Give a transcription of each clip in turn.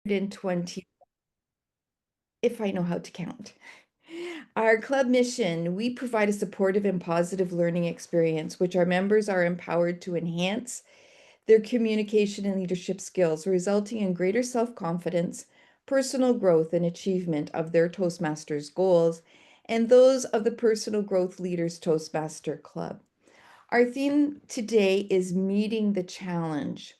120, if I know how to count. Our club mission, we provide a supportive and positive learning experience, which our members are empowered to enhance their communication and leadership skills, resulting in greater self-confidence, personal growth, and achievement of their Toastmasters goals and those of the Personal Growth Leaders Toastmaster Club. Our theme today is meeting the challenge.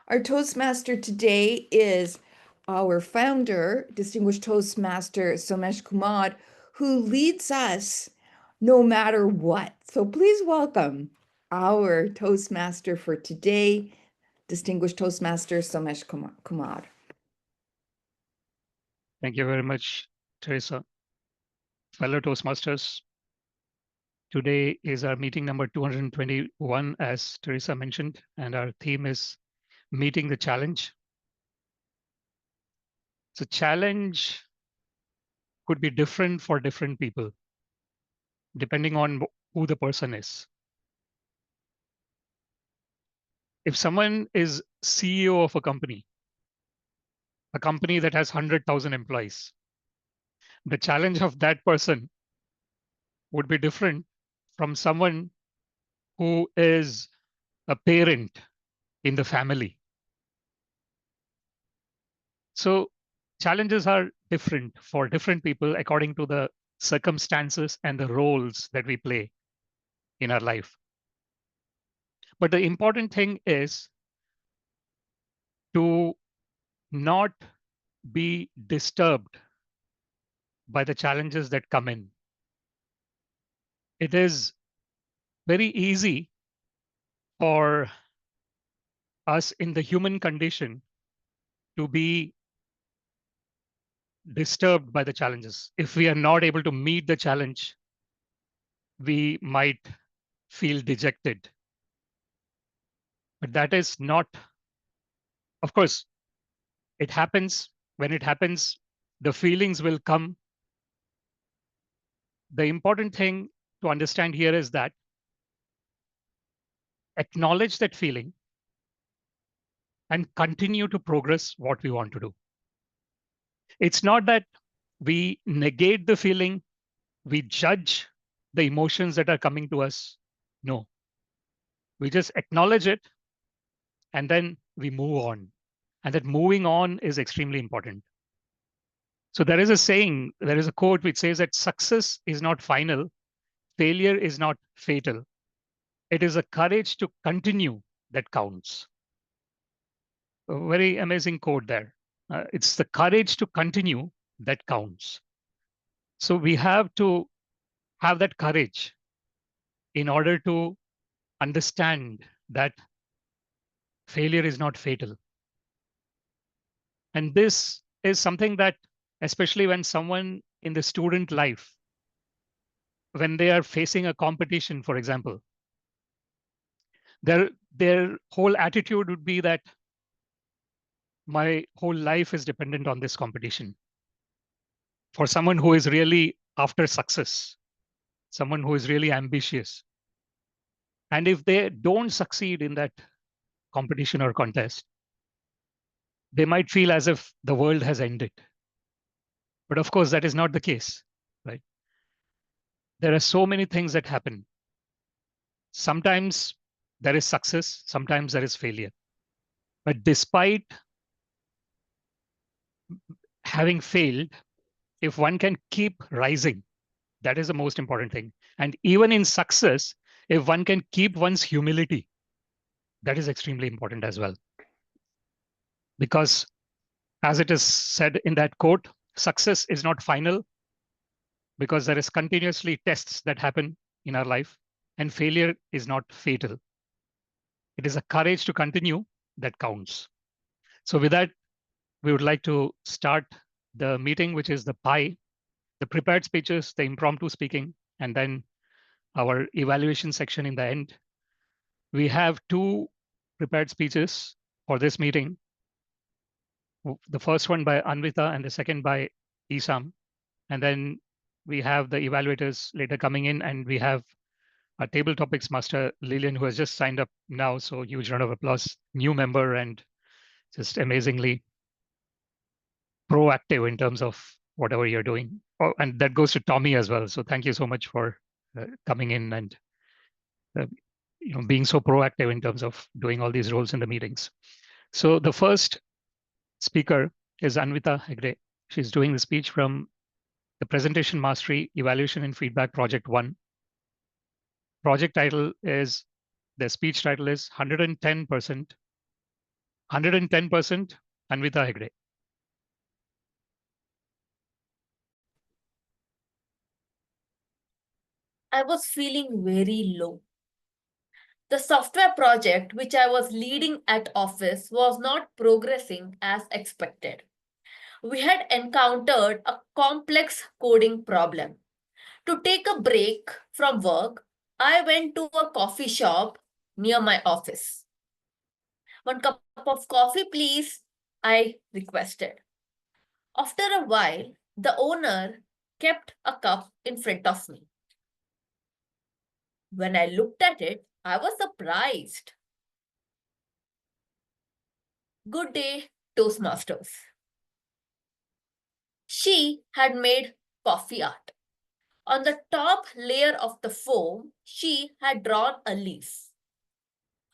Our Toastmaster today is our founder, Distinguished Toastmaster Somesh Kumar, who leads us no matter what. So please welcome our Toastmaster for today, Distinguished Toastmaster Somesh Kumar. Thank you very much, Teresa. Fellow Toastmasters, today is our meeting number 221, as Teresa mentioned, and our theme is meeting the challenge. So challenge could be different for different people, depending on who the person is. If someone is CEO of a company that has 100,000 employees, the challenge of that person would be different from someone who is a parent in the family. So challenges are different for different people according to the circumstances and the roles that we play in our life. But the important thing is to not be disturbed by the challenges that come in. It is very easy for us in the human condition to be disturbed by the challenges. If we are not able to meet the challenge, we might feel dejected. But that is not, of course, it happens. When it happens, the feelings will come. The important thing to understand here is that acknowledge that feeling and continue to progress what we want to do. It's not that we negate the feeling, we judge the emotions that are coming to us. No, we just acknowledge it and then we move on. And that moving on is extremely important. So there is a saying, there is a quote which says that success is not final, failure is not fatal. It is a courage to continue that counts. A very amazing quote there. It's the courage to continue that counts. So we have to have that courage in order to understand that failure is not fatal. And this is something that, especially when someone in the student life, when they are facing a competition, for example, their whole attitude would be that my whole life is dependent on this competition. For someone who is really after success, someone who is really ambitious, and if they don't succeed in that competition or contest, they might feel as if the world has ended. But of course, that is not the case, right? There are so many things that happen. Sometimes there is success, sometimes there is failure. But despite having failed, if one can keep rising, that is the most important thing. And even in success, if one can keep one's humility, that is extremely important as well. Because as it is said in that quote, success is not final because there is continuously tests that happen in our life, and failure is not fatal. It is a courage to continue that counts. So with that, we would like to start the meeting, which is the PI, the prepared speeches, the impromptu speaking, and then our evaluation section in the end. We have two prepared speeches for this meeting. The first one by Anvita and the second by Isam. And then we have the evaluators later coming in, and we have our table topics master, Lillian, who has just signed up now. So huge round of applause, new member, and just amazingly. proactive in terms of whatever you're doing. Oh, and that goes to Tommy as well. So thank you so much for coming in and uh, being so proactive in terms of doing all these roles in the meetings. So the first speaker is Anvita Hegde. She's doing the speech from the Presentation Mastery Evaluation and Feedback Project 1. Project title is, the speech title is 110%, 110% Anvita Hegde. I was feeling very low. The software project which I was leading at office was not progressing as expected. We had encountered a complex coding problem. To take a break from work, I went to a coffee shop near my office. "One cup of coffee, please," I requested. After a while, the owner kept a cup in front of me. When I looked at it, I was surprised. "Good day, Toastmasters." She had made coffee art. On the top layer of the foam, she had drawn a leaf.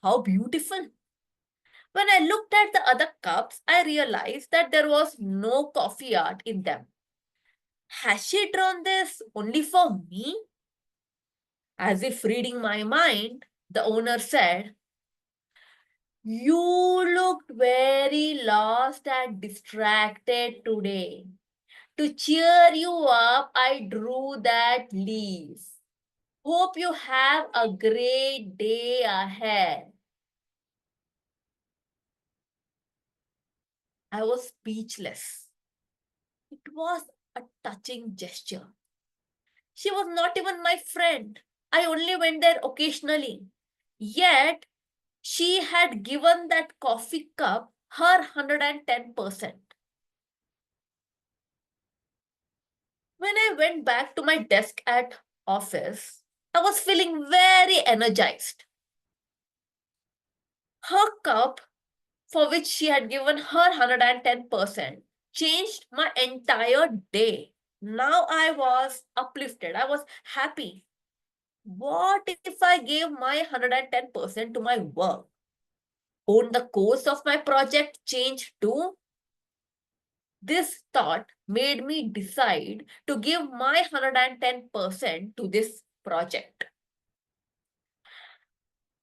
How beautiful! When I looked at the other cups, I realized that there was no coffee art in them. Has she drawn this only for me? As if reading my mind, the owner said, "You looked very lost and distracted today. To cheer you up, I drew that leaf. Hope you have a great day ahead." I was speechless. It was a touching gesture. She was not even my friend. I only went there occasionally. Yet, she had given that coffee cup her 110%. When I went back to my desk at office, I was feeling very energized. Her cup, for which she had given her 110%, changed my entire day. Now I was uplifted. I was happy. What if I gave my 110% to my work? Won't the course of my project change too? This thought made me decide to give my 110% to this project.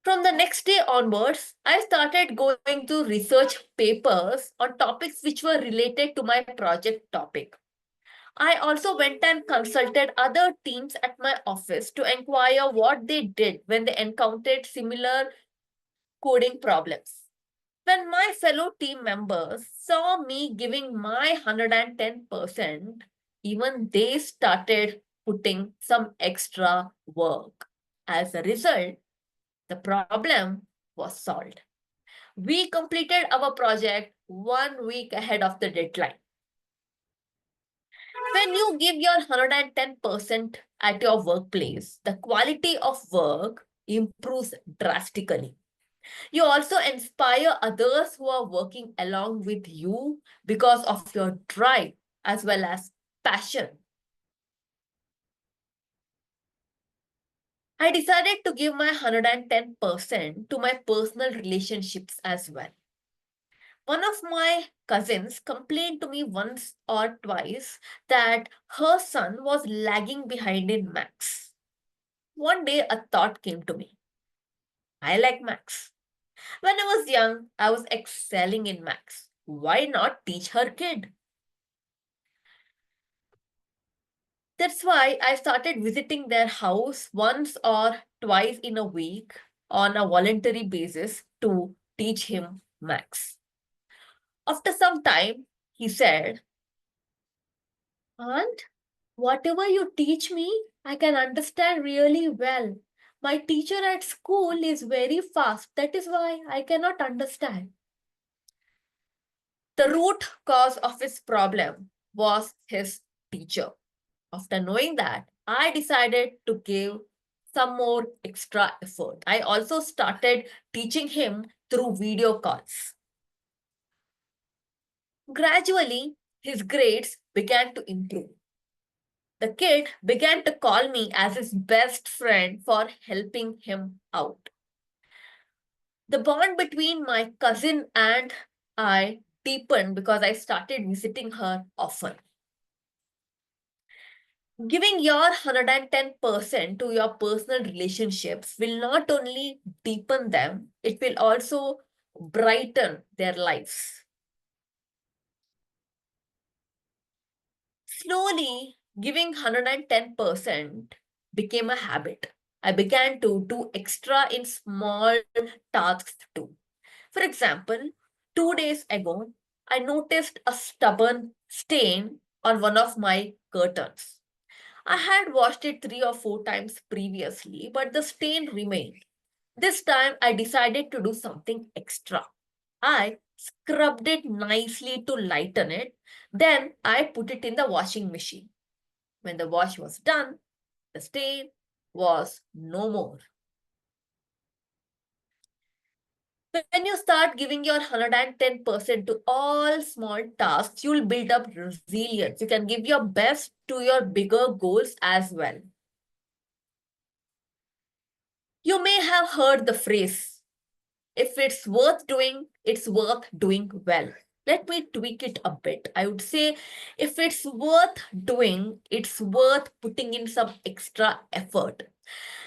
From the next day onwards, I started going to research papers on topics which were related to my project topic. I also went and consulted other teams at my office to inquire what they did when they encountered similar coding problems. When my fellow team members saw me giving my 110%, even they started putting some extra work. As a result, the problem was solved. We completed our project 1 week ahead of the deadline. When you give your 110% at your workplace, the quality of work improves drastically. You also inspire others who are working along with you because of your drive as well as passion. I decided to give my 110% to my personal relationships as well. One of my cousins complained to me once or twice that her son was lagging behind in maths. One day, a thought came to me. I like maths. When I was young, I was excelling in maths. Why not teach her kid? That's why I started visiting their house once or twice in a week on a voluntary basis to teach him maths. After some time, he said, "Aunt, whatever you teach me, I can understand really well. My teacher at school is very fast. That is why I cannot understand." The root cause of his problem was his teacher. After knowing that, I decided to give some more extra effort. I also started teaching him through video calls. Gradually, his grades began to improve. The kid began to call me as his best friend for helping him out. The bond between my cousin and I deepened because I started visiting her often. Giving your 110% to your personal relationships will not only deepen them, it will also brighten their lives. Slowly, giving 110% became a habit. I began to do extra in small tasks too. For example, 2 days ago, I noticed a stubborn stain on one of my curtains. I had washed it 3 or 4 times previously, but the stain remained. This time, I decided to do something extra. I scrubbed it nicely to lighten it. Then I put it in the washing machine. When the wash was done, the stain was no more. When you start giving your 110% to all small tasks, you'll build up resilience. You can give your best to your bigger goals as well. You may have heard the phrase, if it's worth doing, it's worth doing well. Let me tweak it a bit. I would say, if it's worth doing, it's worth putting in some extra effort.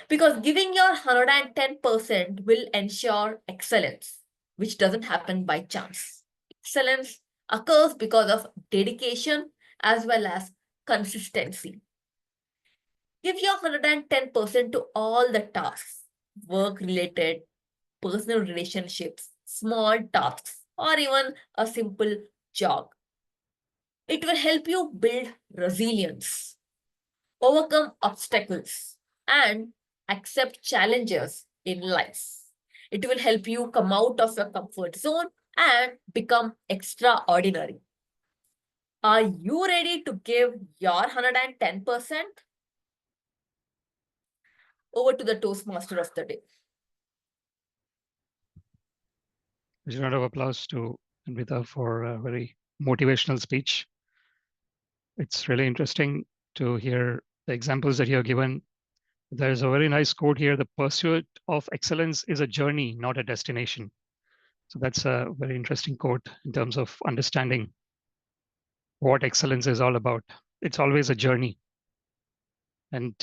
Because giving your 110% will ensure excellence, which doesn't happen by chance. Excellence occurs because of dedication as well as consistency. Give your 110% to all the tasks, work related, personal relationships, small tasks, or even a simple jog. It will help you build resilience, overcome obstacles, and accept challenges in life. It will help you come out of your comfort zone and become extraordinary. Are you ready to give your 110%? Over to the Toastmaster of the day. A round of applause to Anvita for a very motivational speech. It's really interesting to hear the examples that you have given. There's a very nice quote here: the pursuit of excellence is a journey, not a destination. So that's a very interesting quote in terms of understanding what excellence is all about. It's always a journey. And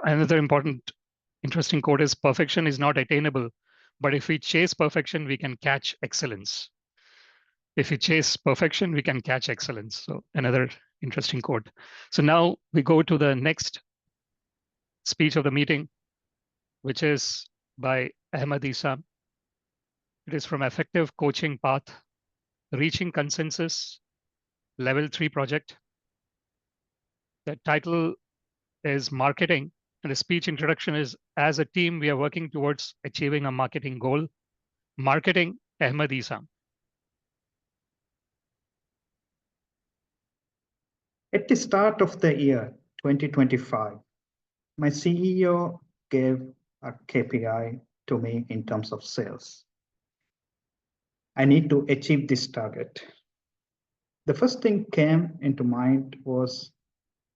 another important, interesting quote is, perfection is not attainable, but if we chase perfection, we can catch excellence. If we chase perfection, we can catch excellence. So another interesting quote. So now we go to the next speech of the meeting, which is by Ahmad Isam. It is from Effective Coaching Path, Reaching Consensus, Level 3 Project. The title is Marketing, and the speech introduction is, as a team, we are working towards achieving a marketing goal. Marketing, Ahmad Isam. At the start of the year 2025, my CEO gave a KPI to me in terms of sales. I need to achieve this target. The first thing came into mind was,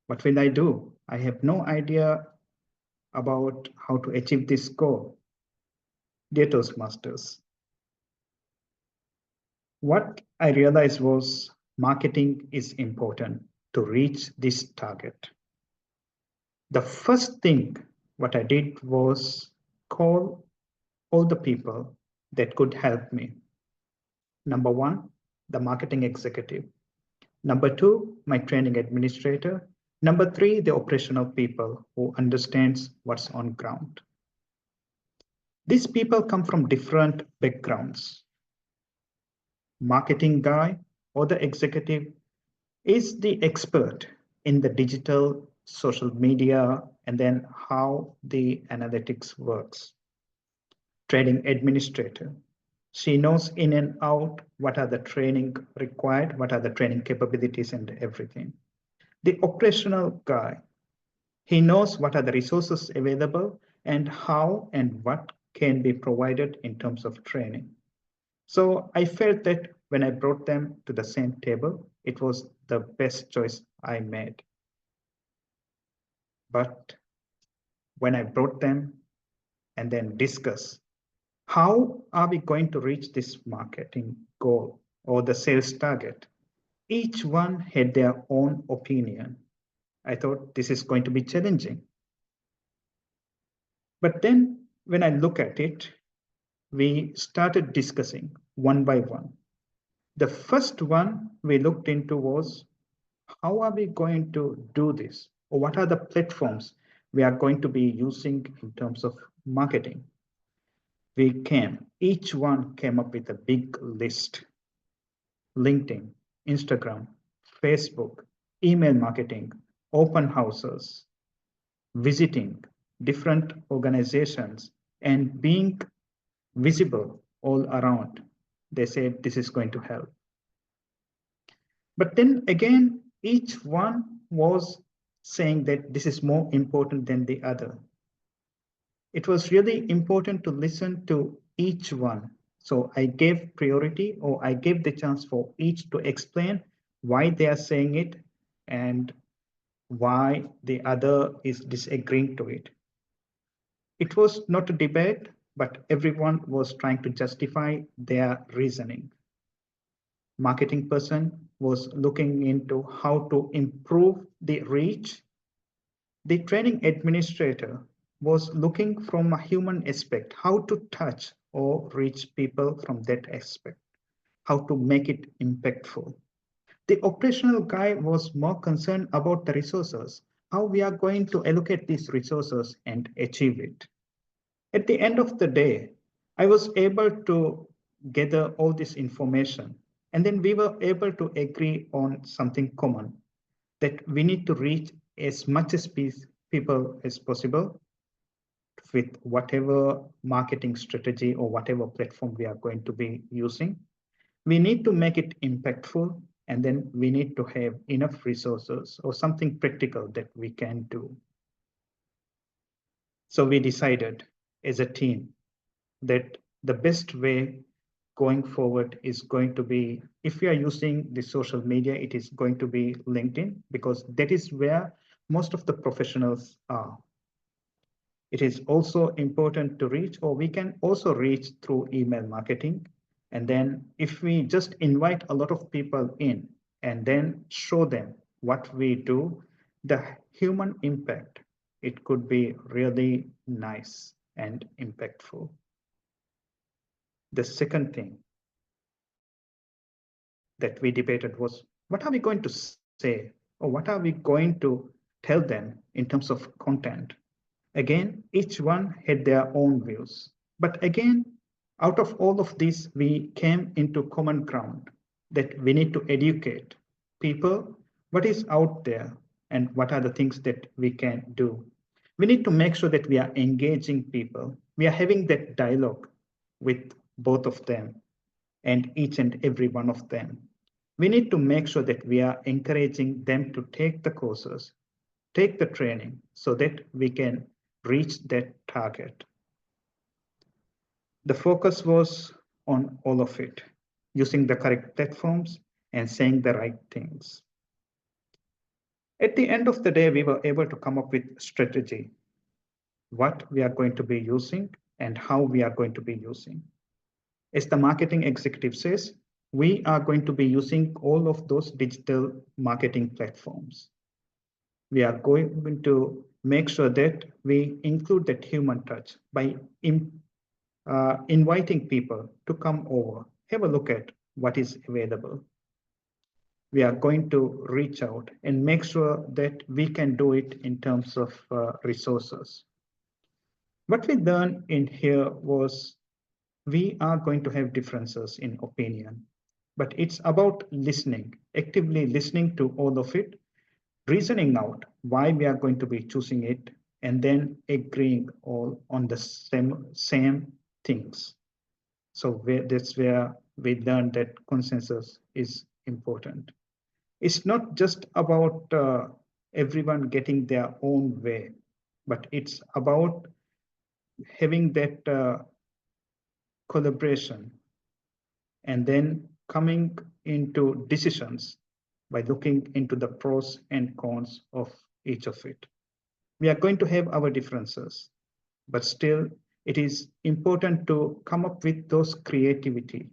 what will I do? I have no idea about how to achieve this goal. Dear Toastmasters, what I realized was marketing is important to reach this target. The first thing what I did was call all the people that could help me. Number one, the marketing executive. Number two, my training administrator. Number three, the operational people who understands what's on ground. These people come from different backgrounds. Marketing guy or the executive is the expert in the digital, social media, and then how the analytics works. Training administrator. She knows in and out what are the training required, what are the training capabilities and everything. The operational guy, he knows what are the resources available and how and what can be provided in terms of training. So I felt that when I brought them to the same table, it was the best choice I made. But when I brought them and then discuss how are we going to reach this marketing goal or the sales target, each one had their own opinion. I thought this is going to be challenging. But then when I look at it, we started discussing one by one. The first one we looked into was how are we going to do this? Or what are the platforms we are going to be using in terms of marketing? Each one came up with a big list. LinkedIn, Instagram, Facebook, email marketing, open houses, visiting different organizations, and being visible all around. They said this is going to help. But then again, each one was saying that this is more important than the other. It was really important to listen to each one. So I gave priority, or I gave the chance for each to explain why they are saying it and why the other is disagreeing to it. It was not a debate, but everyone was trying to justify their reasoning. Marketing person was looking into how to improve the reach. The training administrator was looking from a human aspect, how to touch or reach people from that aspect, how to make it impactful. The operational guy was more concerned about the resources, how we are going to allocate these resources and achieve it. At the end of the day, I was able to gather all this information, and then we were able to agree on something common, that we need to reach as much as people as possible with whatever marketing strategy or whatever platform we are going to be using. We need to make it impactful, and then we need to have enough resources or something practical that we can do. So we decided as a team that the best way going forward is going to be, if we are using the social media, it is going to be LinkedIn, because that is where most of the professionals are. It is also important to reach, or we can also reach through email marketing. And then if we just invite a lot of people in and then show them what we do, the human impact, it could be really nice and impactful. The second thing that we debated was, what are we going to say, or what are we going to tell them in terms of content? Again, each one had their own views. But again, out of all of this, we came into common ground that we need to educate people what is out there and what are the things that we can do. We need to make sure that we are engaging people. We are having that dialogue with both of them and each and every one of them. We need to make sure that we are encouraging them to take the courses, take the training, so that we can reach that target. The focus was on all of it, using the correct platforms and saying the right things. At the end of the day, we were able to come up with strategy, what we are going to be using and how we are going to be using. As the marketing executive says, we are going to be using all of those digital marketing platforms. We are going to make sure that we include that human touch by inviting people to come over, have a look at what is available. We are going to reach out and make sure that we can do it in terms of resources. What we learned in here was we are going to have differences in opinion, but it's about listening, actively listening to all of it, reasoning out why we are going to be choosing it, and then agreeing all on the same things. So that's where we learned that consensus is important. It's not just about everyone getting their own way, but it's about having that collaboration and then coming into decisions by looking into the pros and cons of each of it. We are going to have our differences, but still it is important to come up with those creativity,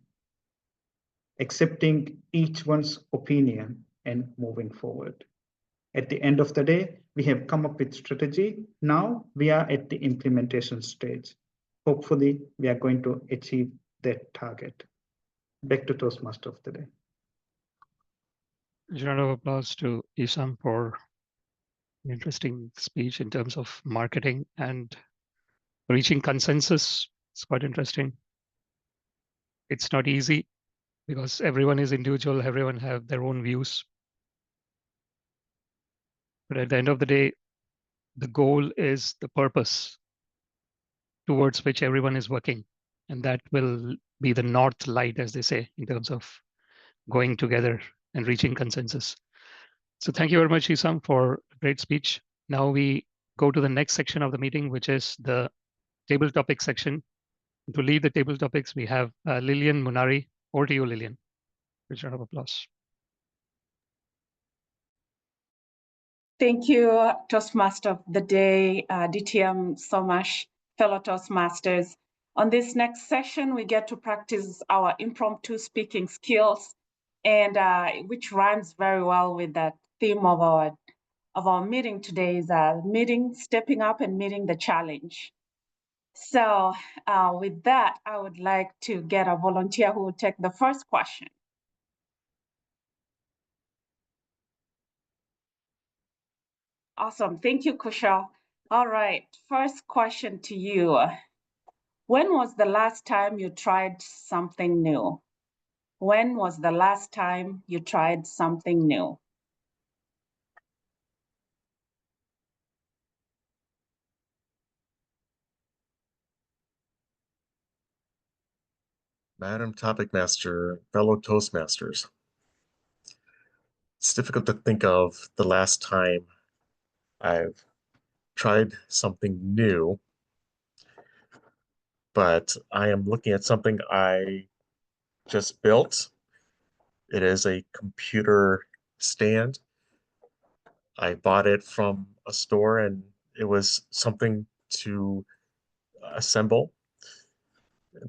accepting each one's opinion and moving forward. At the end of the day, we have come up with strategy. Now we are at the implementation stage. Hopefully, we are going to achieve that target. Back to Toastmaster of the day. Round of applause to Isam for an interesting speech in terms of marketing and reaching consensus. It's quite interesting. It's not easy because everyone is individual, everyone have their own views. But at the end of the day, the goal is the purpose towards which everyone is working. And that will be the north light, as they say, in terms of going together and reaching consensus. So thank you very much, Isam, for a great speech. Now we go to the next section of the meeting, which is the table topic section. To lead the table topics, we have Lillian Munari. Over to you, Lillian. Round of applause. Thank you, Toastmaster of the Day, DTM Somash, fellow Toastmasters. On this next session, we get to practice our impromptu speaking skills, and which rhymes very well with the theme of our meeting today is meeting, stepping up and meeting the challenge. So with that, I would like to get a volunteer who will take the first question. Awesome. Thank you, Kushal. All right. First question to you. When was the last time you tried something new? When was the last time you tried something new? Madam Topic Master, fellow Toastmasters. It's difficult to think of the last time I've tried something new, but I am looking at something I just built. It is a computer stand. I bought it from a store and it was something to assemble,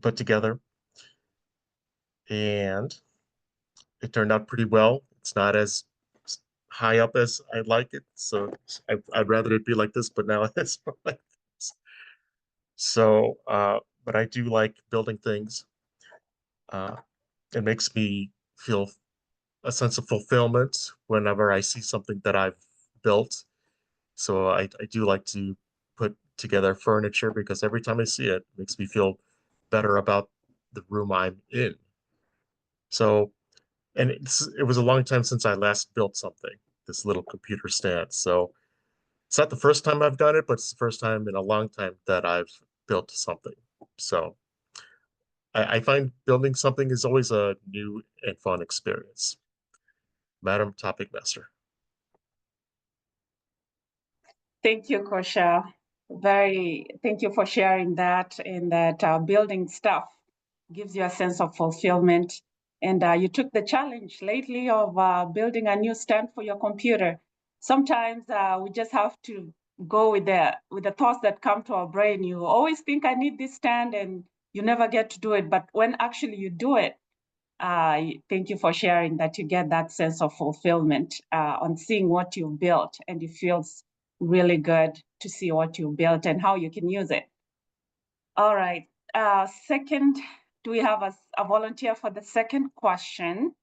put together, and it turned out pretty well. It's not as high up as I like it, so I'd rather it be like this, but now it's like this. So, but I do like building things. It makes me feel a sense of fulfillment whenever I see something that I've built. So I do like to put together furniture because every time I see it, it makes me feel better about the room I'm in. So, and it was a long time since I last built something, this little computer stand. So it's not the first time I've done it, but it's the first time in a long time that I've built something. So I find building something is always a new and fun experience. Madam Topic Master. Thank you, Kosha. Thank you for sharing that, and that building stuff gives you a sense of fulfillment. And you took the challenge lately of building a new stand for your computer. Sometimes we just have to go with the thoughts that come to our brain. You always think, I need this stand, and you never get to do it. But when actually you do it, thank you for sharing that you get that sense of fulfillment on seeing what you've built, and it feels really good to see what you built and how you can use it. All right. Second, do we have a volunteer for the second question?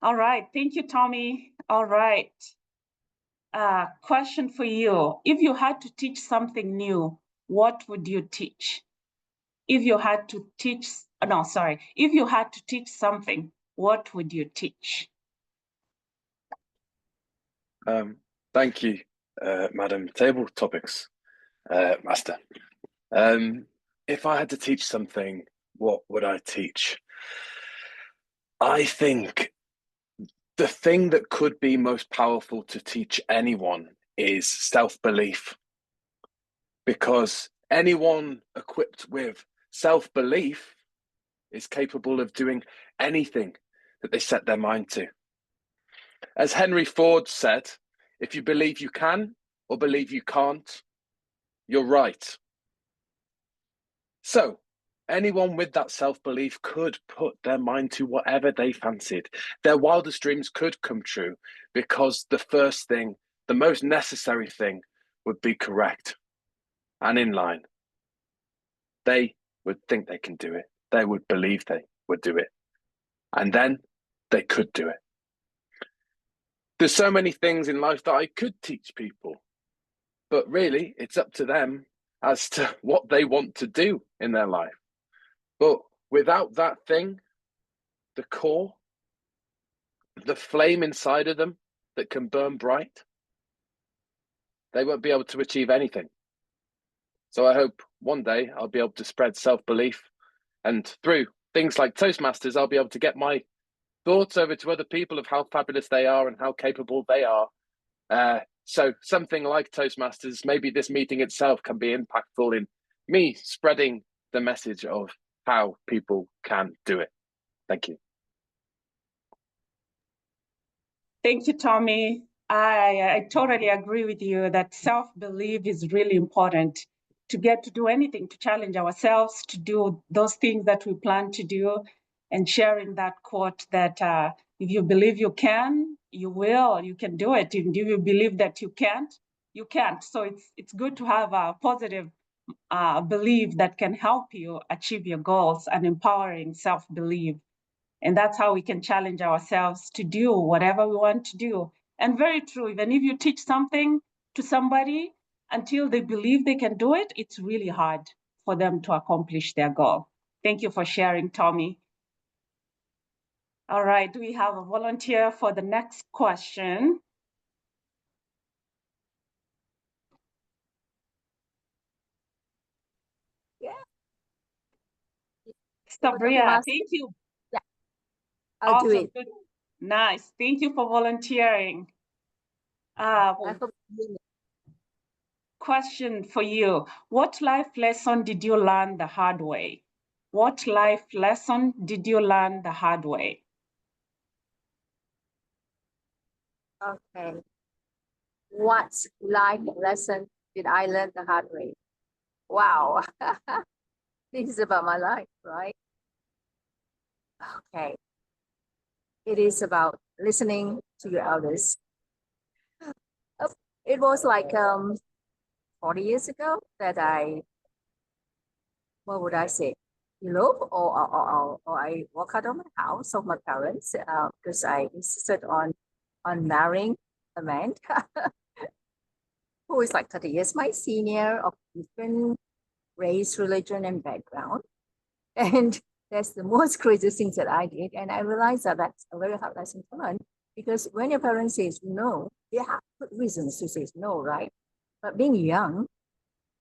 All right. Thank you, Tommy. All right. Question for you. If you had to teach something new, what would you teach? If you had to teach, no, sorry. If you had to teach something, what would you teach? Thank you, Madam Table Topics Master. If I had to teach something, what would I teach? I think the thing that could be most powerful to teach anyone is self-belief. because anyone equipped with self-belief is capable of doing anything that they set their mind to. As Henry Ford said, if you believe you can or believe you can't, you're right. So anyone with that self-belief could put their mind to whatever they fancied. Their wildest dreams could come true because the first thing, the most necessary thing, would be correct and in line. They would think they can do it. They would believe they would do it. And then they could do it. There's so many things in life that I could teach people, but really it's up to them as to what they want to do in their life. But without that thing, the core, the flame inside of them that can burn bright, they won't be able to achieve anything. So I hope one day I'll be able to spread self-belief, and through things like Toastmasters, I'll be able to get my thoughts over to other people of how fabulous they are and how capable they are. So something like Toastmasters, maybe this meeting itself can be impactful in me spreading the message of how people can do it. Thank you. Thank you, Tommy. I totally agree with you that self-belief is really important to get to do anything, to challenge ourselves, to do those things that we plan to do, and sharing that quote that if you believe you can, you will, you can do it. If you believe that you can't, you can't. So it's good to have a positive belief that can help you achieve your goals and empowering self-belief. And that's how we can challenge ourselves to do whatever we want to do. And very true, even if you teach something to somebody until they believe they can do it, it's really hard for them to accomplish their goal. Thank you for sharing, Tommy. All right, do we have a volunteer for the next question? Yeah. Sabria, thank you. Yeah, I'll do it. Good. Nice. Thank you for volunteering. Question for you. What life lesson did you learn the hard way? What life lesson did you learn the hard way? Okay. What life lesson did I learn the hard way? Wow. This is about my life, right? Okay. It is about listening to your elders. It was like 40 years ago that what would I say? Elope or I walk out of my house of my parents because I insisted on marrying a man who is like 30 years my senior, of different race, religion, and background. And that's the most craziest things that I did. And I realized that that's a very hard lesson to learn, because when your parents says no, they have good reasons to say no, right? But being young,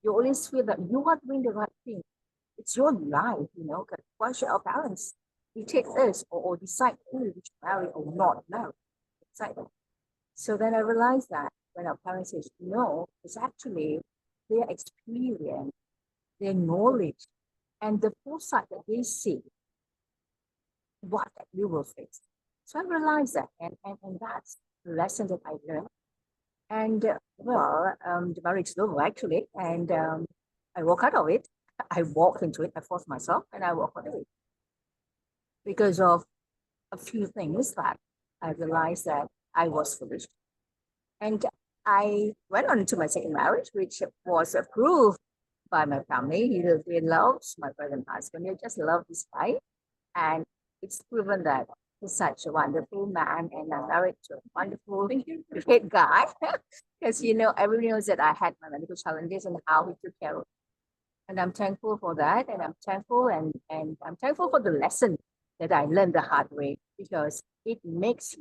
you always feel that you are doing the right thing. It's your life, you know. Why should our parents dictate this or decide who we should marry or not marry? Exactly. So then I realized that when our parents say no, it's actually their experience, their knowledge, and the foresight that they see what we will face. So I realized that, and that's the lesson that I learned. And the marriage is over actually, and I walk out of it. I walked into it, I forced myself, and I walked out of it because of a few things that I realized that I was foolish. And I went on to my second marriage, which was approved by my family. They loved my present husband. They just love this guy. And it's proven that he's such a wonderful man, and I'm married to a wonderful, great guy. Because, you know, everyone knows that I had my medical challenges and how he took care of me. And I'm thankful for that. And I'm thankful and I'm thankful for the lesson that I learned the hard way, because it makes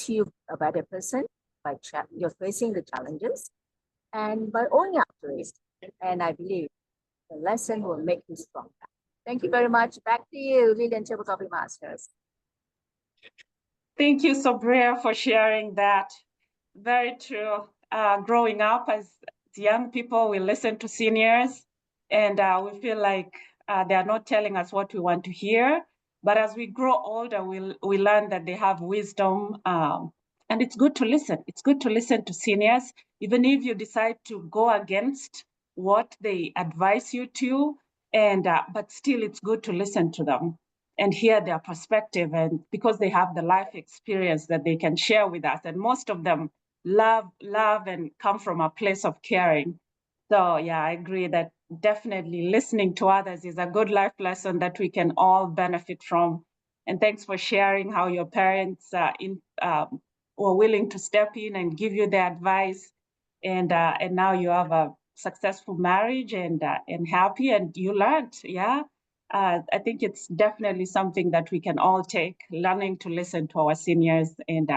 you a better person by you're facing the challenges and by owning up to it. And I believe the lesson will make you stronger. Thank you very much. Back to you, Lillian Table Topic Masters. Thank you, Sabria, for sharing that. Very true. Growing up, as young people, we listen to seniors, and we feel like they are not telling us what we want to hear. But as we grow older, we learn that they have wisdom, and it's good to listen. It's good to listen to seniors, even if you decide to go against what they advise you to, and but still it's good to listen to them and hear their perspective, and because they have the life experience that they can share with us, and most of them love and come from a place of caring. So yeah, I agree that definitely listening to others is a good life lesson that we can all benefit from. And thanks for sharing how your parents were willing to step in and give you the advice, and now you have a successful marriage and happy, and you learned. Yeah, I think it's definitely something that we can all take, learning to listen to our seniors, and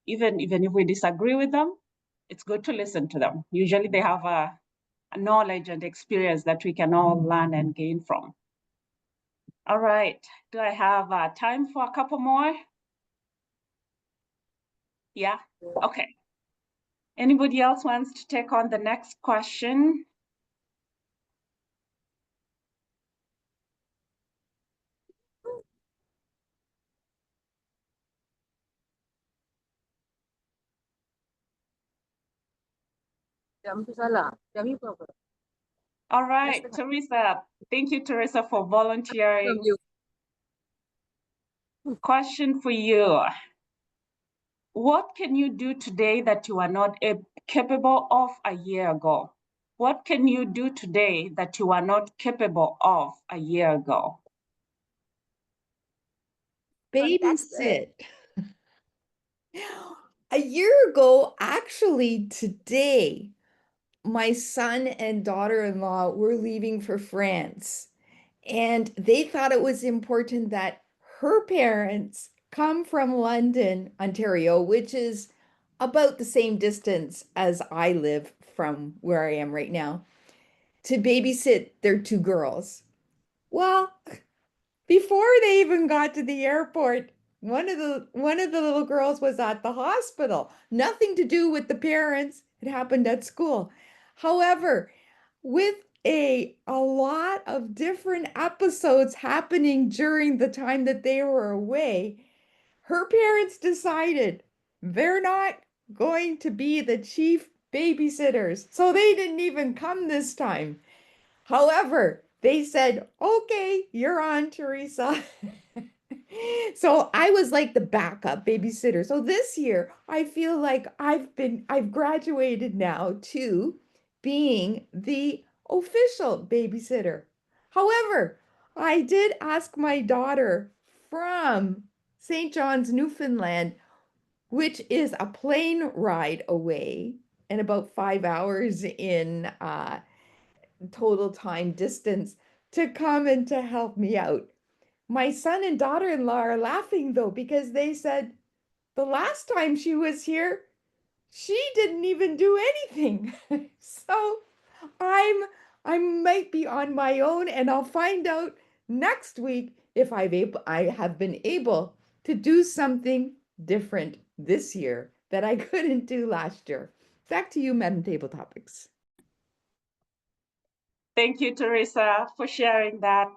even if we disagree with them, it's good to listen to them. Usually they have a knowledge and experience that we can all learn and gain from. All right, do I have time for a couple more? Yeah, okay. Anybody else wants to take on the next question? All right, Teresa. Thank you, Teresa, for volunteering. Question for you. What can you do today that you are not capable of a year ago? What can you do today that you are not capable of a year ago? Babysit. A year ago, actually today, my son and daughter-in-law were leaving for France, and they thought it was important that her parents come from London, Ontario, which is about the same distance as I live from where I am right now, to babysit their two girls. Well, before they even got to the airport, one of the little girls was at the hospital. Nothing to do with the parents. It happened at school. However, with a lot of different episodes happening during the time that they were away, her parents decided they're not going to be the chief babysitters. So they didn't even come this time. However, they said, okay, you're on, Teresa. So I was like the backup babysitter. So this year, I feel like I've graduated now to being the official babysitter. However, I did ask my daughter from St. John's, Newfoundland, which is a plane ride away and about 5 hours in total time distance, to come and to help me out. My son and daughter-in-law are laughing though, because they said the last time she was here, she didn't even do anything. So I might be on my own, and I'll find out next week if I have been able to do something different this year that I couldn't do last year. Back to you, Madam Table Topics. Thank you, Teresa, for sharing that.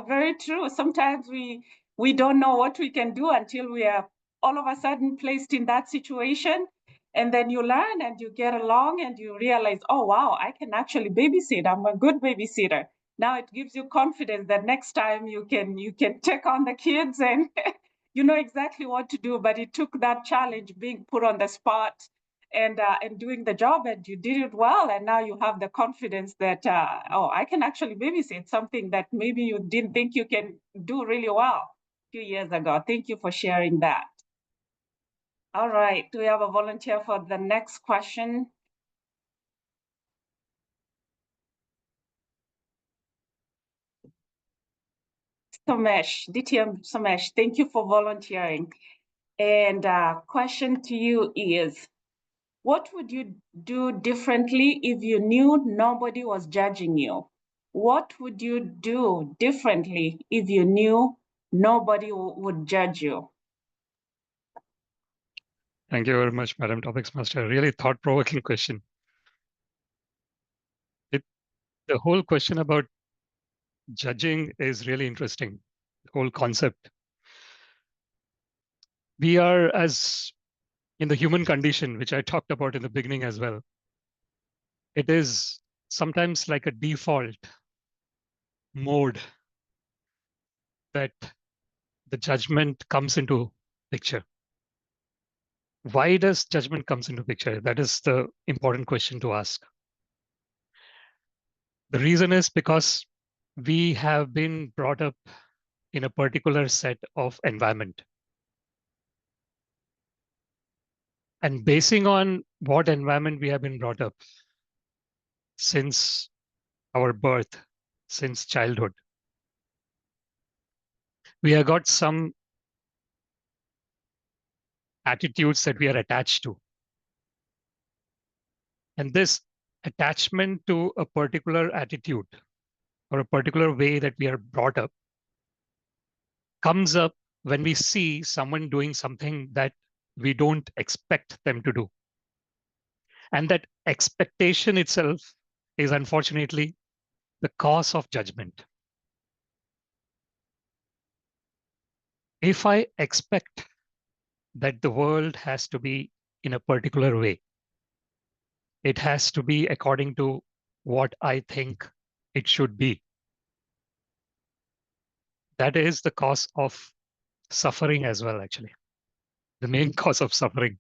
Very true. Sometimes we don't know what we can do until we are all of a sudden placed in that situation. And then you learn and you get along and you realize, oh, wow, I can actually babysit. I'm a good babysitter. Now it gives you confidence that next time you can take on the kids and you know exactly what to do. But it took that challenge, being put on the spot, and doing the job, and you did it well, and now you have the confidence that oh, I can actually babysit, something that maybe you didn't think you can do really well a few years ago. Thank you for sharing that. All right, do we have a volunteer for the next question? Somesh, DTM Somesh, thank you for volunteering. And question to you is, what would you do differently if you knew nobody was judging you? What would you do differently if you knew nobody would judge you? Thank you very much, Madam Topics Master. Really thought-provoking question. The whole question about judging is really interesting. The whole concept. We are, as in the human condition, which I talked about in the beginning as well, it is sometimes like a default mode that the judgment comes into picture. Why does judgment comes into picture? That is the important question to ask. The reason is because we have been brought up in a particular set of environment. And basing on what environment we have been brought up since our birth, since childhood, we have got some attitudes that we are attached to. And this attachment to a particular attitude or a particular way that we are brought up comes up when we see someone doing something that we don't expect them to do. And that expectation itself is unfortunately the cause of judgment. If I expect that the world has to be in a particular way, it has to be according to what I think it should be. That is the cause of suffering as well, actually. The main cause of suffering.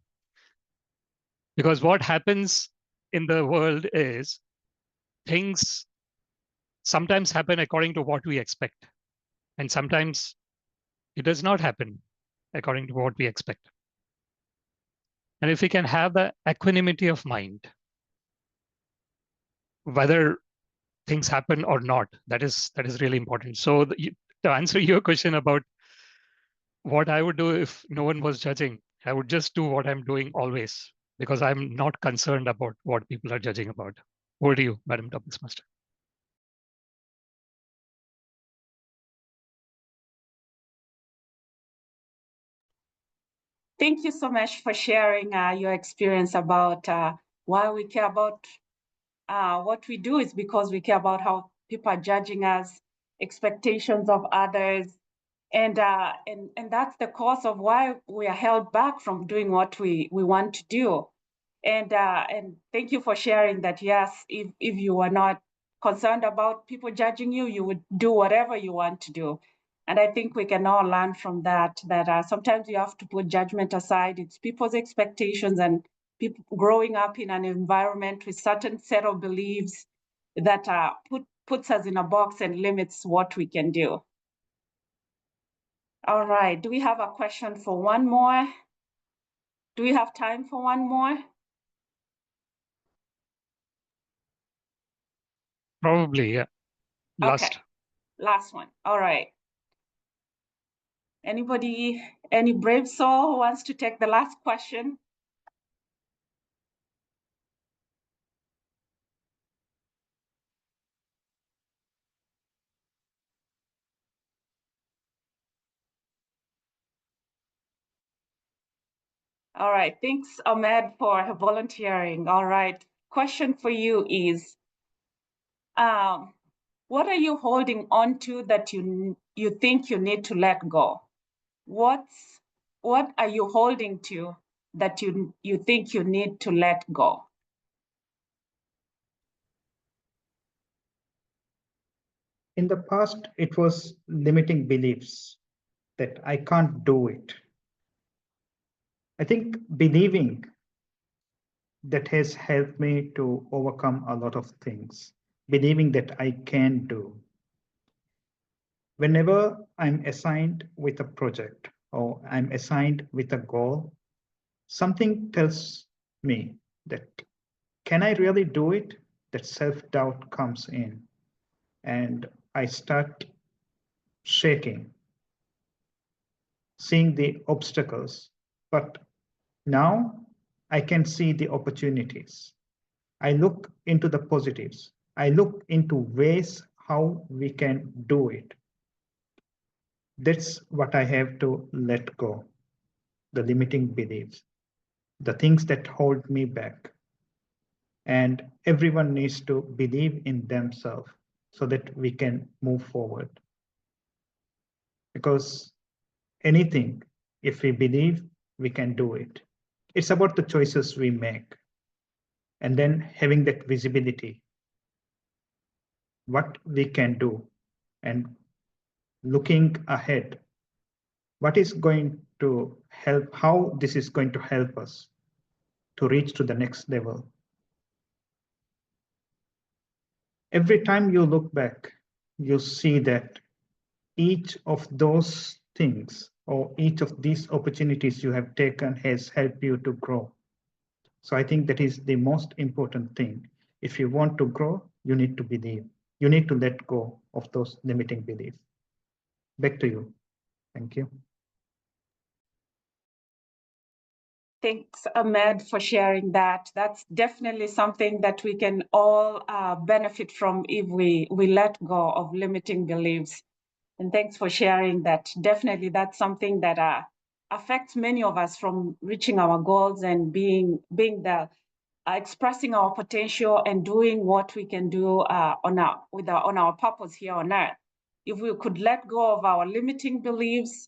Because what happens in the world is things sometimes happen according to what we expect. And sometimes it does not happen according to what we expect. And if we can have the equanimity of mind, whether things happen or not, that is really important. So to answer your question about what I would do if no one was judging, I would just do what I'm doing always, because I'm not concerned about what people are judging about. Over to you, Madam Topics Master. Thank you so much for sharing your experience about why we care about what we do is because we care about how people are judging us, expectations of others, and that's the cause of why we are held back from doing what we want to do. And thank you for sharing that. Yes, if you were not concerned about people judging you, you would do whatever you want to do. And I think we can all learn from that, that sometimes you have to put judgment aside. It's people's expectations and people growing up in an environment with certain set of beliefs that puts us in a box and limits what we can do. All right, do we have a question for one more? Do we have time for one more? Probably, yeah. Last. Okay, last one. All right. Anybody, any brave soul who wants to take the last question? All right, thanks Ahmed for volunteering. All right, question for you is, what are you holding on to that you think you need to let go? What are you holding to that you think you need to let go? In the past, it was limiting beliefs that I can't do it. I think believing that has helped me to overcome a lot of things, believing that I can do. Whenever I'm assigned with a project or I'm assigned with a goal, something tells me that, can I really do it? That self-doubt comes in and I start shaking, seeing the obstacles. But now I can see the opportunities. I look into the positives. I look into ways how we can do it. That's what I have to let go, the limiting beliefs, the things that hold me back. And everyone needs to believe in themselves so that we can move forward. Because anything, if we believe, we can do it. It's about the choices we make. And then having that visibility, what we can do, and looking ahead, what is going to help, how this is going to help us to reach to the next level. Every time you look back, you see that each of those things or each of these opportunities you have taken has helped you to grow. So I think that is the most important thing. If you want to grow, you need to believe. You need to let go of those limiting beliefs. Back to you. Thank you. Thanks, Ahmed, for sharing that. That's definitely something that we can all benefit from if we let go of limiting beliefs. And thanks for sharing that. Definitely, that's something that affects many of us from reaching our goals and being the expressing our potential and doing what we can do on our purpose here on earth. If we could let go of our limiting beliefs,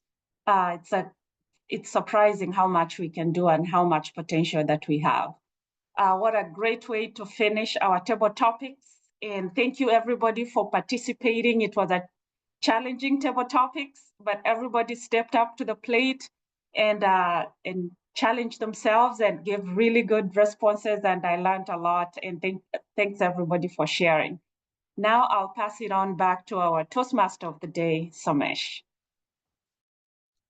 it's surprising how much we can do and how much potential that we have. What a great way to finish our table topics. And thank you everybody for participating. It was a challenging table topics, but everybody stepped up to the plate and challenged themselves and gave really good responses. And I learned a lot. And thanks everybody for sharing. Now I'll pass it on back to our Toastmaster of the day, Somesh.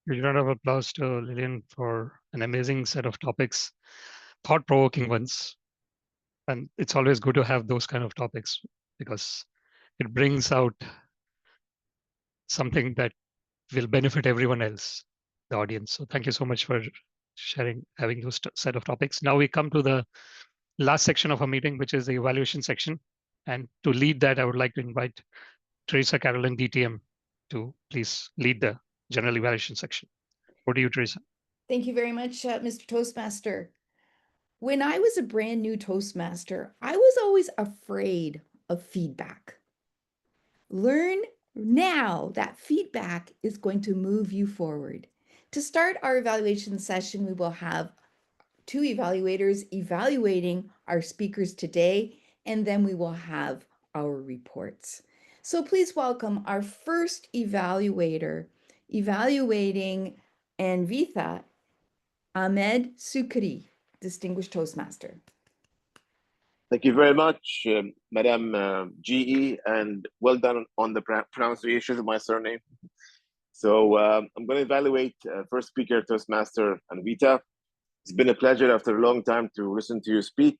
A round of applause to Lillian for an amazing set of topics, thought-provoking ones. And it's always good to have those kind of topics because it brings out something that will benefit everyone else, the audience. So thank you so much for sharing, having those set of topics. Now we come to the last section of our meeting, which is the evaluation section. And to lead that, I would like to invite Teresa Carolyn, DTM, to please lead the general evaluation section. Over to you, Teresa. Thank you very much, Mr. Toastmaster. When I was a brand new Toastmaster, I was always afraid of feedback. Learn now that feedback is going to move you forward. To start our evaluation session, we will have two evaluators evaluating our speakers today, and then we will have our reports. So please welcome our first evaluator evaluating Anvita, Ahmed Sukri, Distinguished Toastmaster. Thank you very much, Madam GE, and well done on the pronunciation of my surname. So I'm going to evaluate first speaker, Toastmaster Anvita. It's been a pleasure after a long time to listen to you speak.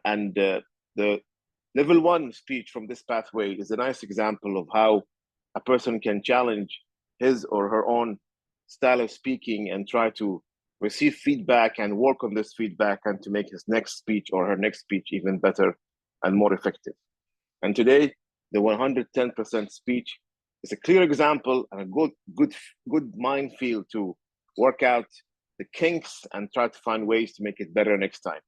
And the level 1 speech from this pathway is a nice example of how a person can challenge his or her own style of speaking and try to receive feedback and work on this feedback and to make his next speech or her next speech even better and more effective. And today, the 110% speech is a clear example and a good minefield to work out the kinks and try to find ways to make it better next time.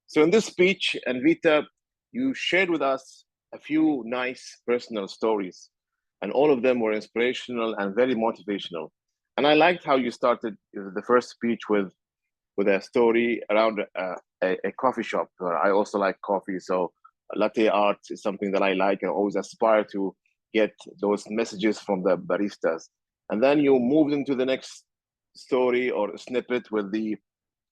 So in this speech, Anvita, you shared with us a few nice personal stories, and all of them were inspirational and very motivational. And I liked how you started the first speech with a story around a coffee shop. I also like coffee, so latte art is something that I like and always aspire to get those messages from the baristas. And then you moved into the next story or snippet with the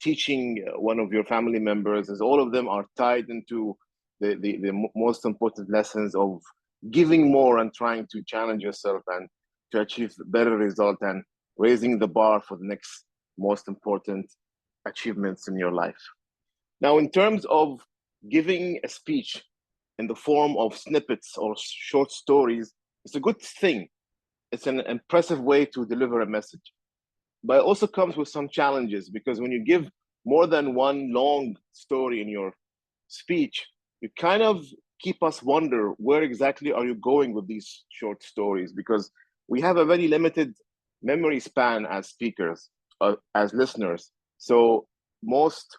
teaching one of your family members, as all of them are tied into the most important lessons of giving more and trying to challenge yourself and to achieve better result and raising the bar for the next most important achievements in your life. Now, in terms of giving a speech in the form of snippets or short stories, it's a good thing. It's an impressive way to deliver a message. But it also comes with some challenges, because when you give more than one long story in your speech, you kind of keep us wonder, where exactly are you going with these short stories? Because we have a very limited memory span as speakers, as listeners. So most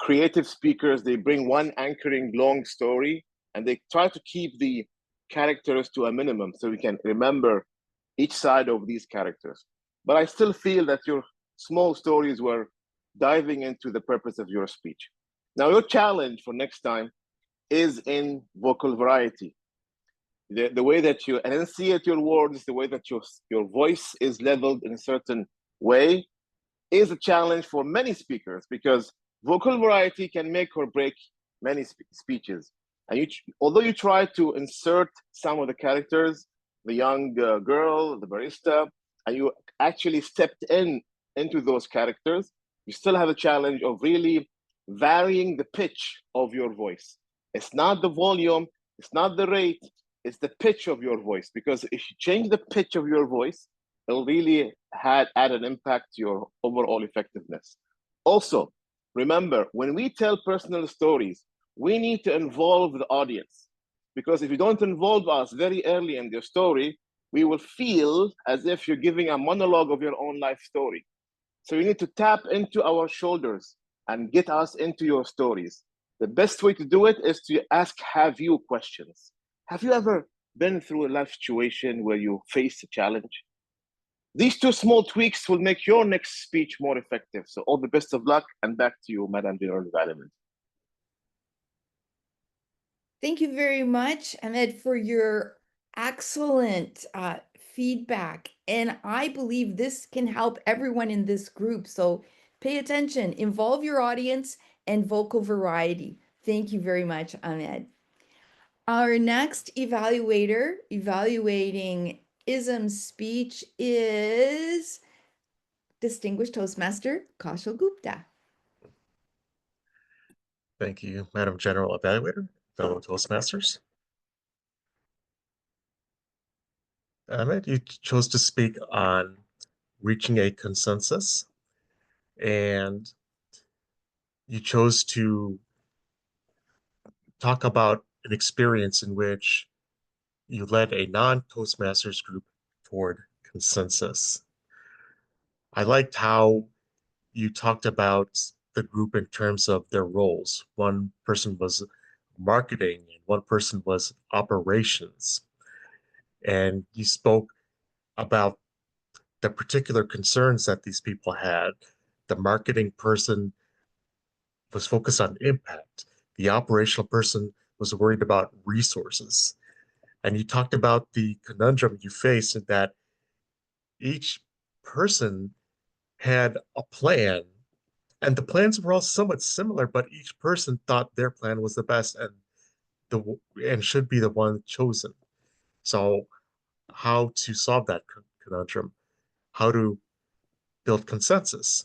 creative speakers, they bring one anchoring long story, and they try to keep the characters to a minimum so we can remember each side of these characters. But I still feel that your small stories were diving into the purpose of your speech. Now, your challenge for next time is in vocal variety. The way that you enunciate your words, the way that your voice is leveled in a certain way is a challenge for many speakers, because vocal variety can make or break many speeches. And although you try to insert some of the characters, the young girl, the barista, and you actually stepped into those characters, you still have a challenge of really varying the pitch of your voice. It's not the volume, it's not the rate, it's the pitch of your voice. Because if you change the pitch of your voice, it'll really add an impact to your overall effectiveness. Also, remember, when we tell personal stories, we need to involve the audience. Because if you don't involve us very early in your story, we will feel as if you're giving a monologue of your own life story. So you need to tap into our shoulders and get us into your stories. The best way to do it is to ask have you questions. Have you ever been through a life situation where you faced a challenge? These two small tweaks will make your next speech more effective. So all the best of luck, and back to you, Madam General Development. Thank you very much, Ahmed, for your excellent feedback. And I believe this can help everyone in this group. So pay attention, involve your audience, and vocal variety. Thank you very much, Ahmed. Our next evaluator evaluating ISM's speech is Distinguished Toastmaster Kaushal Gupta. Thank you, Madam General Evaluator, fellow Toastmasters. Ahmed, you chose to speak on reaching a consensus, and you chose to talk about an experience in which you led a non-Toastmasters group toward consensus. I liked how you talked about the group in terms of their roles. One person was marketing and one person was operations. And you spoke about the particular concerns that these people had. The marketing person was focused on impact. The operational person was worried about resources. And you talked about the conundrum you faced in that each person had a plan, and the plans were all somewhat similar, but each person thought their plan was the best and should be the one chosen. So how to solve that conundrum, how to build consensus.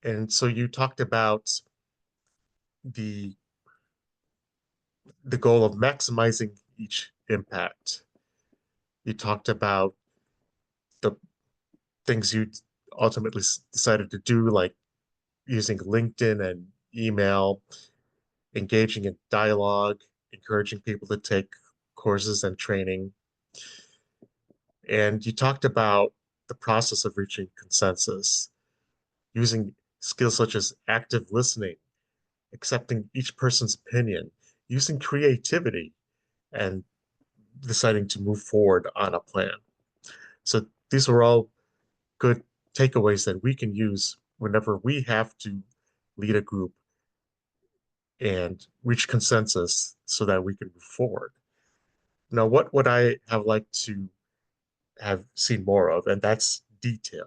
And so you talked about the goal of maximizing each impact. You talked about the things you ultimately decided to do, like using LinkedIn and email, engaging in dialogue, encouraging people to take courses and training. And you talked about the process of reaching consensus, using skills such as active listening, accepting each person's opinion, using creativity, and deciding to move forward on a plan. So these are all good takeaways that we can use whenever we have to lead a group and reach consensus so that we can move forward. Now, what would I have liked to have seen more of? And that's detail.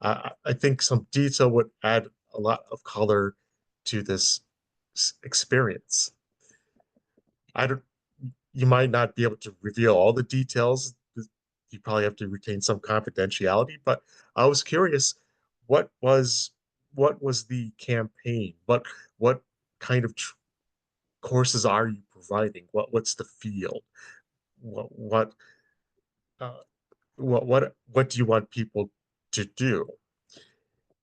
I think some detail would add a lot of color to this experience. I don't, you might not be able to reveal all the details. You probably have to retain some confidentiality, but I was curious, what was the campaign? What kind of courses are you providing? What's the field? What what uh, what do you want people to do?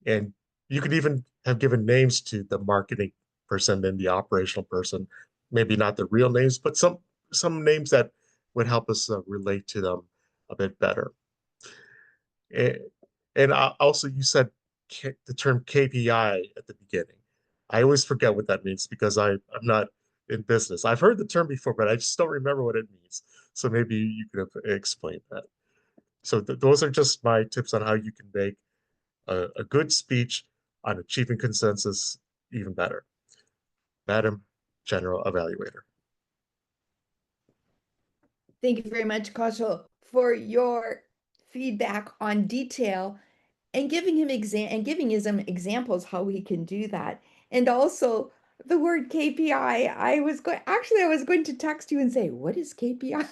And you could even have given names to the marketing person and the operational person, maybe not the real names, but some names that would help us relate to them a bit better. And also, you said the term KPI at the beginning. I always forget what that means because I'm not in business. I've heard the term before, but I just don't remember what it means. So maybe you could explain that. So those are just my tips on how you can make a good speech on achieving consensus even better. Madam General Evaluator. Thank you very much, Kaushal, for your feedback on detail and giving him examples how he can do that. And also the word KPI, I was going to text you and say, what is KPI?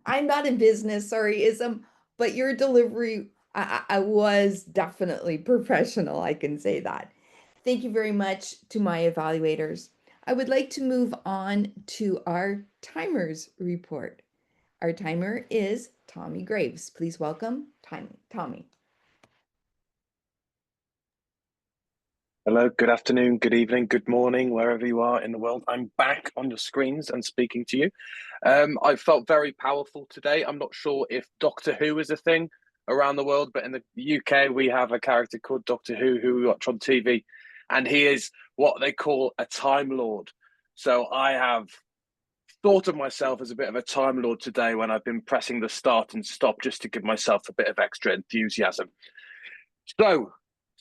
I'm not in business, sorry, Ism, but your delivery I was definitely professional, I can say that. Thank you very much to my evaluators. I would like to move on to our timers report. Our timer is Tommy Graves. Please welcome Tommy. Hello, good afternoon, good evening, good morning, wherever you are in the world. I'm back on your screens and speaking to you. I felt very powerful today. I'm not sure if Doctor Who is a thing around the world, but in the UK, we have a character called Doctor Who we watch on TV, and he is what they call a Time Lord. So I have thought of myself as a bit of a Time Lord today when I've been pressing the start and stop just to give myself a bit of extra enthusiasm. So,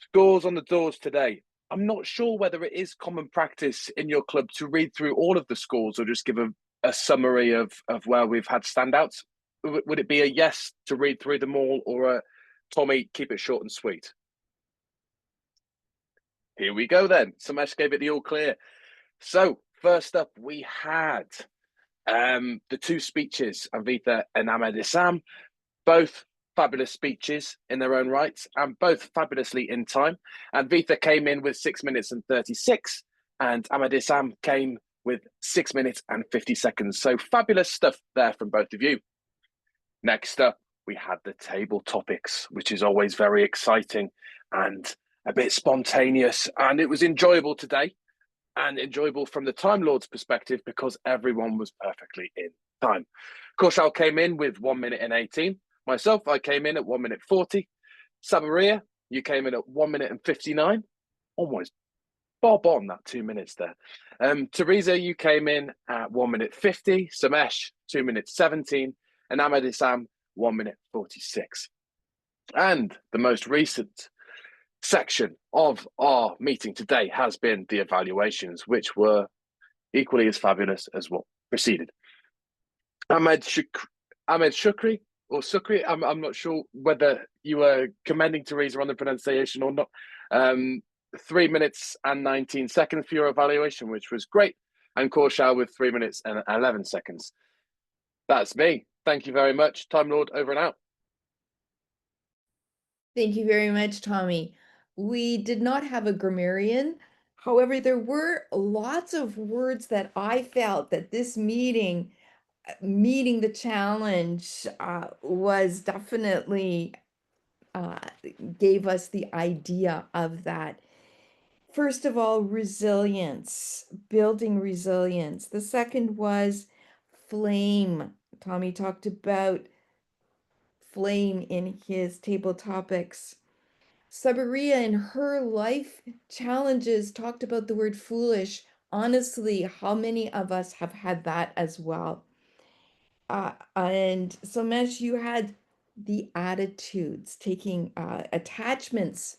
scores on the doors today. I'm not sure whether it is common practice in your club to read through all of the scores or just give a summary of where we've had standouts. Would it be a yes to read through them all, or a Tommy, keep it short and sweet? Here we go then. Samesh gave it the all clear. So first up, we had the two speeches, Anvita and Ahmed Issam, both fabulous speeches in their own rights and both fabulously in time. And Vita came in with 6 minutes and 36, and Ahmed Issam came with 6 minutes and 50 seconds. So fabulous stuff there from both of you. Next up, we had the table topics, which is always very exciting and a bit spontaneous. And it was enjoyable today, and enjoyable from the Time Lord's perspective because everyone was perfectly in time. Kaushal came in with 1 minute and 18. Myself, I came in at 1 minute 40. Sabaria, you came in at 1 minute and 59. Almost bob on that 2 minutes there. Teresa, you came in at 1 minute 50. Samesh, 2 minutes 17. And Ahmed Issam, 1 minute 46. And the most recent section of our meeting today has been the evaluations, which were equally as fabulous as what preceded. Ahmed Shukri or Sukri, I'm not sure whether you were commending Teresa on the pronunciation or not. 3 minutes and 19 seconds for your evaluation, which was great. And Kaushal with 3 minutes and 11 seconds. That's me. Thank you very much. Time Lord, over and out. Thank you very much, Tommy. We did not have a grammarian. However, there were lots of words that I felt that this meeting the challenge was definitely gave us the idea of that. First of all, resilience, building resilience. The second was flame. Tommy talked about flame in his table topics. Sabaria in her life challenges talked about the word foolish. Honestly, how many of us have had that as well? And Somesh, you had the attitudes, taking attachments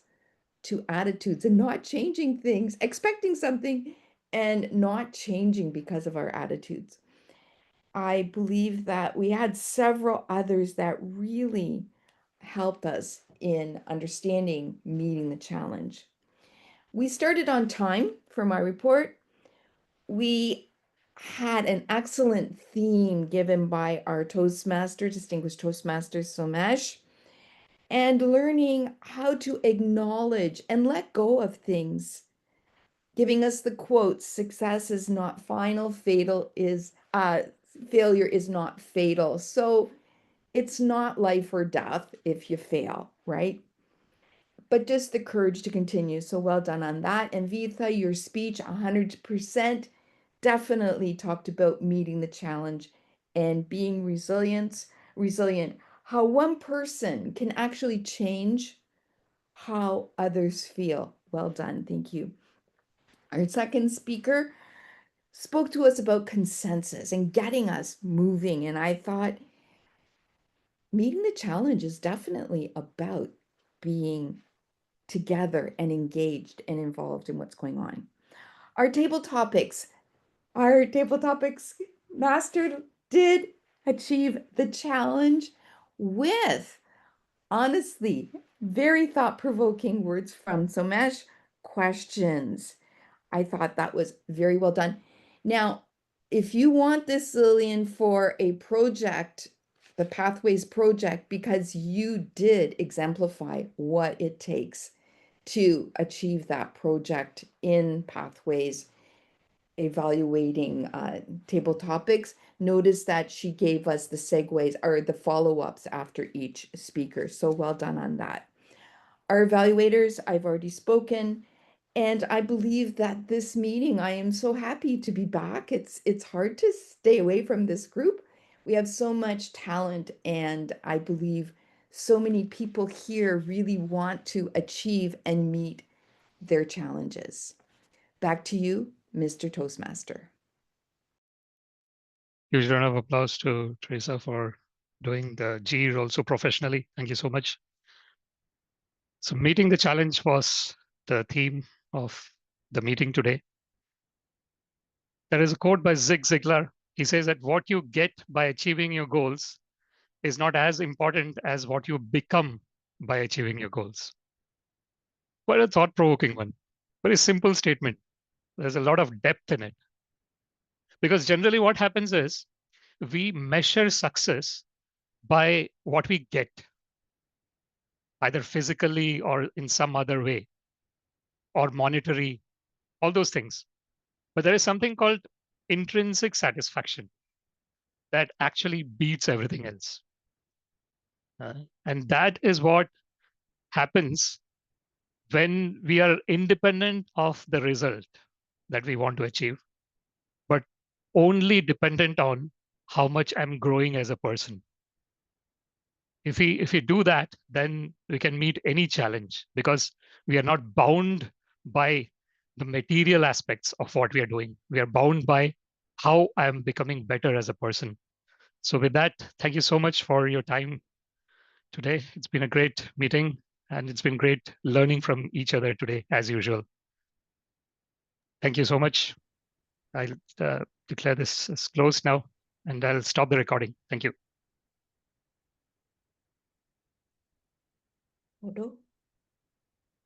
to attitudes and not changing things, expecting something and not changing because of our attitudes. I believe that we had several others that really helped us in understanding meeting the challenge. We started on time for my report. We had an excellent theme given by our Toastmaster, distinguished Toastmaster Somesh, and learning how to acknowledge and let go of things, giving us the quote, success is not final, failure is not fatal. So it's not life or death if you fail, right? But just the courage to continue. So well done on that. And Vita, your speech 100% definitely talked about meeting the challenge and being resilient, how one person can actually change how others feel. Well done. Thank you. Our second speaker spoke to us about consensus and getting us moving. And I thought meeting the challenge is definitely about being together and engaged and involved in what's going on. Our table topics master did achieve the challenge with, honestly, very thought-provoking words from Somesh, questions. I thought that was very well done. Now, if you want this, Lillian, for a project, the Pathways project, because you did exemplify what it takes to achieve that project in Pathways, evaluating table topics, notice that she gave us the segues or the follow-ups after each speaker. So well done on that. Our evaluators, I've already spoken. And I believe that this meeting, I am so happy to be back. It's hard to stay away from this group. We have so much talent, and I believe so many people here really want to achieve and meet their challenges. Back to you, Mr. Toastmaster. Huge round of applause to Teresa for doing the GE role so professionally. Thank you so much. So meeting the challenge was the theme of the meeting today. There is a quote by Zig Ziglar. He says that what you get by achieving your goals is not as important as what you become by achieving your goals. Quite a thought-provoking one. Very simple statement. There's a lot of depth in it. Because generally what happens is we measure success by what we get, either physically or in some other way, or monetary, all those things. But there is something called intrinsic satisfaction that actually beats everything else. And that is what happens when we are independent of the result that we want to achieve, but only dependent on how much I'm growing as a person. If we do that, then we can meet any challenge because we are not bound by the material aspects of what we are doing. We are bound by how I'm becoming better as a person. So with that, thank you so much for your time today. It's been a great meeting and it's been great learning from each other today as usual. Thank you so much. I'll declare this as closed now and I'll stop the recording. Thank you. Odo?